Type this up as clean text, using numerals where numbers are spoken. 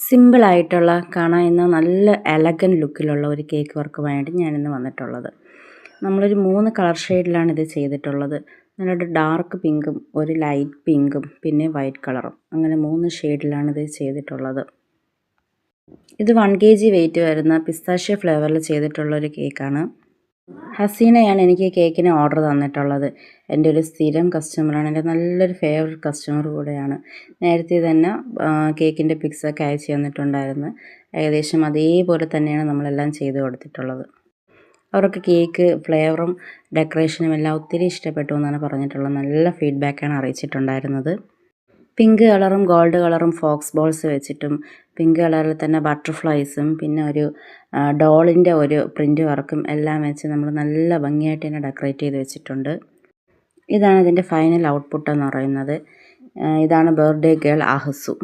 സിമ്പിളായിട്ടുള്ള കാണാൻ ഇന്ന് നല്ല എലഗൻ ലുക്കിലുള്ള ഒരു കേക്ക് വർക്കുമായിട്ട് ഞാനിന്ന് വന്നിട്ടുള്ളത്. നമ്മളൊരു 3 കളർ ഷെയ്ഡിലാണ് ഇത് ചെയ്തിട്ടുള്ളത്. നല്ലൊരു ഡാർക്ക് പിങ്കും ഒരു ലൈറ്റ് പിങ്കും പിന്നെ വൈറ്റ് കളറും, അങ്ങനെ 3 ഷെയ്ഡിലാണ് ഇത് ചെയ്തിട്ടുള്ളത്. ഇത് 1 kg വെയിറ്റ് വരുന്ന പിസ്താഷ്യോ ഫ്ലേവറിൽ ചെയ്തിട്ടുള്ള ഒരു കേക്കാണ്. ഹസീനയാണ് എനിക്ക് കേക്കിന് ഓർഡർ തന്നിട്ടുള്ളത്. എൻ്റെ ഒരു സ്ഥിരം കസ്റ്റമറാണ്, എൻ്റെ നല്ലൊരു ഫേവററ്റ് കസ്റ്റമർ കൂടെയാണ്. നേരത്തെ തന്നെ കേക്കിൻ്റെ പിക്സൊക്കെ അയച്ചു തന്നിട്ടുണ്ടായിരുന്നു. ഏകദേശം അതേപോലെ തന്നെയാണ് നമ്മളെല്ലാം ചെയ്ത് കൊടുത്തിട്ടുള്ളത്. അവർക്ക് കേക്ക് ഫ്ലേവറും ഡെക്കറേഷനും എല്ലാം ഒത്തിരി ഇഷ്ടപ്പെട്ടു എന്നാണ് പറഞ്ഞിട്ടുള്ളത്. നല്ല ഫീഡ്ബാക്കാണ് അറിയിച്ചിട്ടുണ്ടായിരുന്നത്. പിങ്ക് കളറും ഗോൾഡ് കളറും ഫോക്സ് ബോൾസ് വെച്ചിട്ടും പിങ്ക് കളറിൽ തന്നെ ബട്ടർഫ്ലൈസും പിന്നെ ഒരു ഡോളിൻ്റെ ഒരു പ്രിൻ്റ് വർക്കും എല്ലാം വെച്ച് നമ്മൾ നല്ല ഭംഗിയായിട്ട് തന്നെ ഡെക്കറേറ്റ് ചെയ്ത് വെച്ചിട്ടുണ്ട്. ഇതാണ് ഇതിൻ്റെ ഫൈനൽ ഔട്ട്പുട്ട് എന്ന് പറയുന്നത്. ഇതാണ് ബർത്ത്ഡേ ഗേൾ ആഹസു.